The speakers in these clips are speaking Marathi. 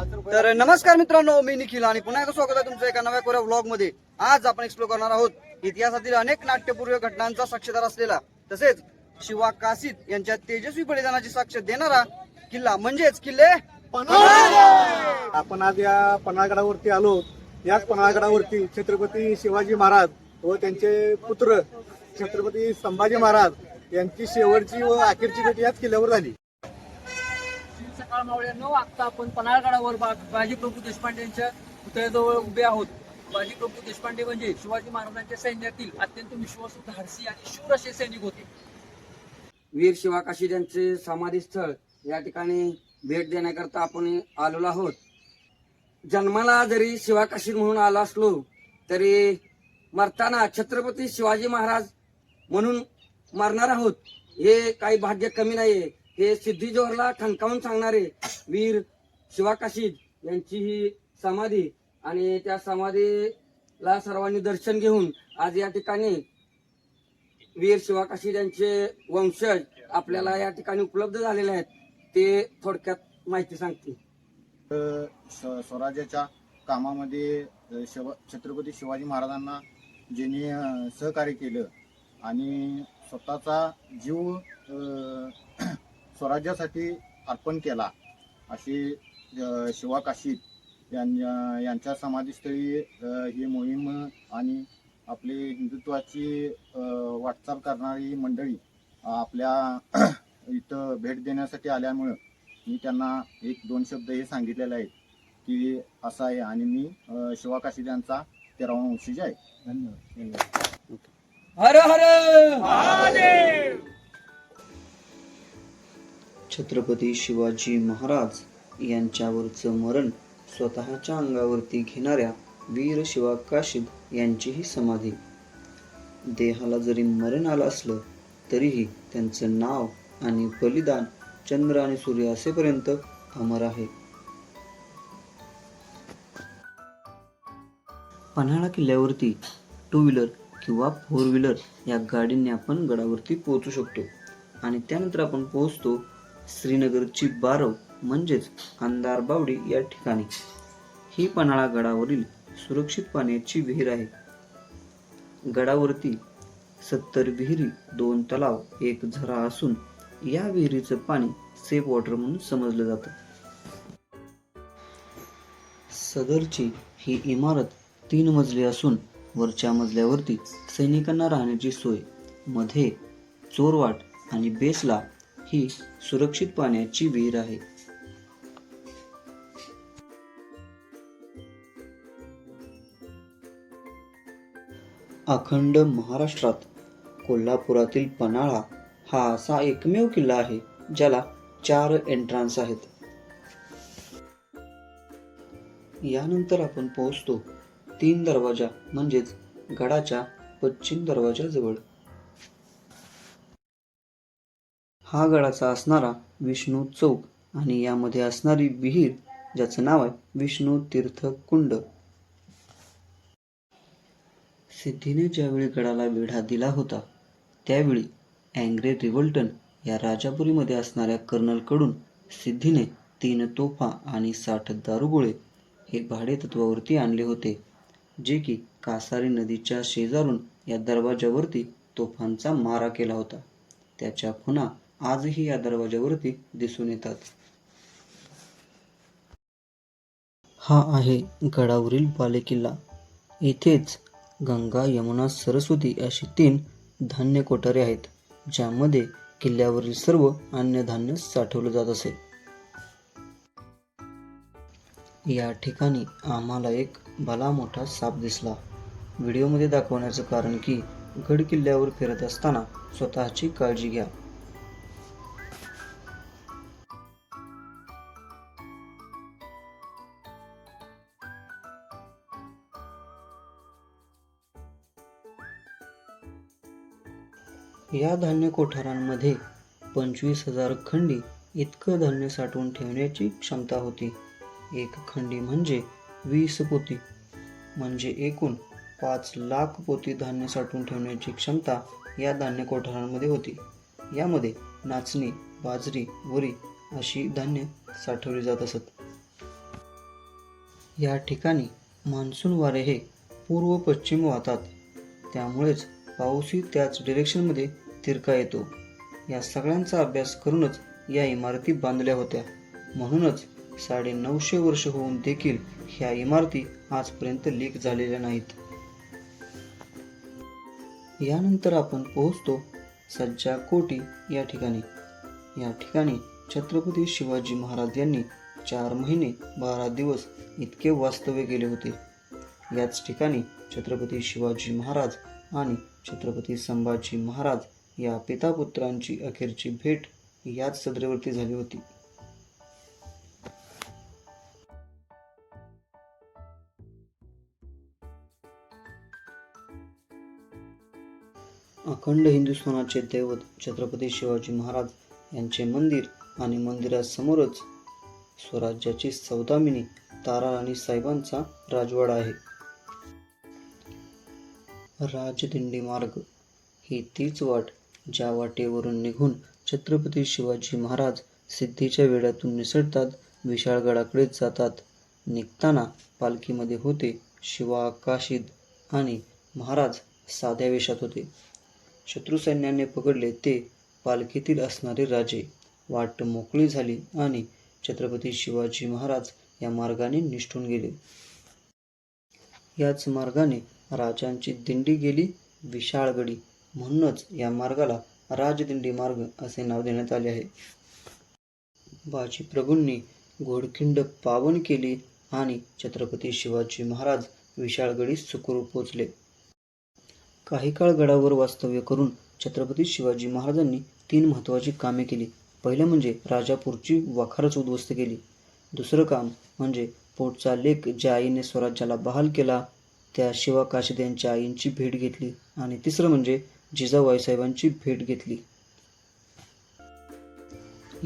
तर नमस्कार मित्रांनो, मी निखिल आणि पुन्हा एकदा स्वागत आहे तुमचं एका नव्या कोऱ्या व्लॉग मध्ये। आज आपण एक्सप्लोर करणार आहोत इतिहासातील अनेक नाट्यपूर्व घटनांचा साक्षीदार असलेला तसेच शिवा काशीद यांच्या तेजस्वी बलिदानाची साक्ष देणारा किल्ला म्हणजेच किल्ले पन्हाळगड। आपण आज या पन्हाळगडावरती आलो। याच पन्हाळगडावरती छत्रपती शिवाजी महाराज व त्यांचे पुत्र छत्रपती संभाजी महाराज यांची शेवटची व अखेरची भेट याच किल्ल्यावर झाली। सकाळ मावळ्या 9 वाजता आपण पन्हाळगडावर बाजीप्रभू देशपांडेंच्या पुतळ्याजवळ उभे आहोत। बाजीप्रभू देशपांडे म्हणजे शिवाजी महाराजांच्या सैन्यातील अत्यंत विश्वासू धाडसी आणि शूर असे सैनिक होते। वीर शिवा काशीद यांचे समाधी स्थळ या ठिकाणी भेट देण्याकरता आपण आलेलो आहोत। जन्माला जरी शिवा काशीद म्हणून आलो असलो तरी मरताना छत्रपती शिवाजी महाराज म्हणून मरणार आहोत हे काही भाग्य कमी नाहीये। हे सिद्धी जोहरला ठणकावून सांगणारे वीर शिवा काशीद यांची ही समाधी आणि त्या समाधीला सर्वांनी दर्शन घेऊन आज या ठिकाणी वीर शिवा काशीद यांचे वंशज आपल्याला या ठिकाणी उपलब्ध झालेले आहेत। ते थोडक्यात माहिती सांगतील। स्वराज्याच्या कामामध्ये छत्रपती शिवाजी महाराजांना ज्यांनी सहकार्य केलं आणि स्वतःचा जीव स्वराज्यासाठी अर्पण केला अशी शिवा काशीद यांच्या समाधीस्थळी ही मोहीम आणि आपली हिंदुत्वाची वाटचाल करणारी मंडळी आपल्या इथं भेट देण्यासाठी आल्यामुळं मी त्यांना 1-2 शब्द हे सांगितलेले आहेत की असं आहे आणि मी शिवा काशीद यांचा 13वा वंशज आहे। धन्यवाद। हर हर महादेव। छत्रपती शिवाजी महाराज यांच्यावरचं मरण स्वतःच्या अंगावरती घेणाऱ्या वीर शिवा काशीद यांची ही समाधी। देहाला जरी मरण आलं असलं तरीही त्यांचं नाव आणि बलिदान चंद्र आणि सूर्य असेपर्यंत अमर आहे। पन्हाळा किल्ल्यावरती 2 व्हीलर किंवा 4 व्हीलर या गाडीने आपण गडावरती पोहोचू शकतो आणि त्यानंतर आपण पोहोचतो श्रीनगरची बारव म्हणजेच अंधार बावडी या ठिकाणी। ही पन्हाळा गडावरील सुरक्षित पाण्याची विहीर आहे। गडावरती 70 विहिरी, 2 तलाव, 1 झरा असून या विहिरीचं पाणी सेफ वॉटर म्हणून समजलं जातं। सदरची ही इमारत 3 मजली असून वरच्या मजल्यावरती सैनिकांना राहण्याची सोय, मध्ये चोरवाट आणि बेसला ही सुरक्षित पाण्याची विहीर आहे। अखंड महाराष्ट्रात कोल्हापुरातील पन्हाळा हा असा एकमेव किल्ला आहे ज्याला 4 एंट्रान्स आहेत। यानंतर आपण पोहोचतो 3 दरवाजा म्हणजेच गडाच्या पश्चिम दरवाजाजवळ। हा गडाचा असणारा विष्णू चौक आणि यामध्ये असणारी विहीर ज्याचं नाव आहे विष्णू तीर्थ कुंड। सिद्धीने ज्यावेळी गडाला वेढा दिला होता त्यावेळी अँग्रे रिव्हल्टन या राजापुरीमध्ये असणाऱ्या कर्नलकडून सिद्धीने 3 तोफा आणि 60 दारुगोळे हे भाडे तत्वावरती आणले होते, जे की कासारी नदीच्या शेजारून या दरवाजावरती तोफांचा मारा केला होता। त्याच्या खुणा आजही या दरवाजावरती दिसून येतात। हा आहे गडावरील बालेकिल्ला। इथेच गंगा, यमुना, सरस्वती अशी 3 धान्य कोठारे आहेत ज्यामध्ये किल्ल्यावरील सर्व अन्नधान्य साठवलं जात असे। या ठिकाणी आम्हाला एक भला मोठा साप दिसला। व्हिडिओमध्ये दाखवण्याचं कारण की गड किल्ल्यावर फिरत असताना स्वतःची काळजी घ्या। या धान्य कोठारांमध्ये 25,000 खंडी इतकं धान्य साठवून ठेवण्याची क्षमता होती। 1 खंडी म्हणजे 20 पोती, म्हणजे एकूण 5 लाख पोती धान्य साठवून ठेवण्याची क्षमता या धान्य कोठारांमध्ये होती। यामध्ये नाचणी, बाजरी, वरी अशी धान्य साठवली जात असत। या ठिकाणी मान्सून वारे हे पूर्व पश्चिम वाहतात, त्यामुळेच पाऊसही त्याच डिरेक्शनमध्ये तिरका येतो. या सगळ्यांचा अभ्यास करूनच या इमारती बांधल्या होत्या. म्हणूनच 950 वर्ष होऊन देखील ह्या इमारती आजपर्यंत लीक झालेल्या नाहीत. यानंतर आपण पोहोचतो सज्जा कोटी या ठिकाणी. या ठिकाणी छत्रपती शिवाजी महाराज यांनी 4 महिने 12 दिवस इतके वास्तव्य केले होते. याच ठिकाणी छत्रपती शिवाजी महाराज आणि छत्रपती संभाजी महाराज या पितापुत्रांची अखेरची भेट याच सदरेवरती झाली होती. अखंड हिंदुस्थानाचे दैवत छत्रपती शिवाजी महाराज यांचे मंदिर आणि मंदिरासमोरच स्वराज्याची सौदामिनी ताराराणी साहेबांचा राजवाडा आहे. राजदिंडी मार्ग ही तीच वाट ज्या वाटेवरून निघून छत्रपती शिवाजी महाराज सिद्धीच्या वेढ्यातून निसटतात, विशाळगडाकडे जातात. निघताना पालखीमध्ये होते शिवा काशीद आणि महाराज साध्या वेशात होते. शत्रू सैन्याने पकडले ते पालखीतील असणारे राजे. वाट मोकळी झाली आणि छत्रपती शिवाजी महाराज या मार्गाने निष्ठून गेले. याच मार्गाने राजांची दिंडी गेली विशाळगडी, म्हणूनच या मार्गाला राजदिंडी मार्ग असे नाव देण्यात आले आहे. बाजीप्रभूंनी घोडखिंड पावन केली आणि छत्रपती शिवाजी महाराज विशाळगडी सुखरूप पोचले. काही काळ गडावर वास्तव्य करून छत्रपती शिवाजी महाराजांनी 3 महत्त्वाची कामे केली. पहिलं म्हणजे राजापूरची वखारच उद्ध्वस्त केली. दुसरं काम म्हणजे पोटचा लेक ज्या आईने स्वराज्याला बहाल केला त्या शिवा काशीद यांच्या आईंची भेट घेतली. आणि तिसरं म्हणजे जिजाऊ साहेबांची भेट घेतली.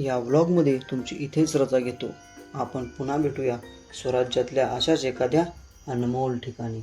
या व्लॉगमध्ये तुमची इथेच रजा घेतो. आपण पुन्हा भेटूया स्वराज्यातल्या अशाच एखाद्या अनमोल ठिकाणी.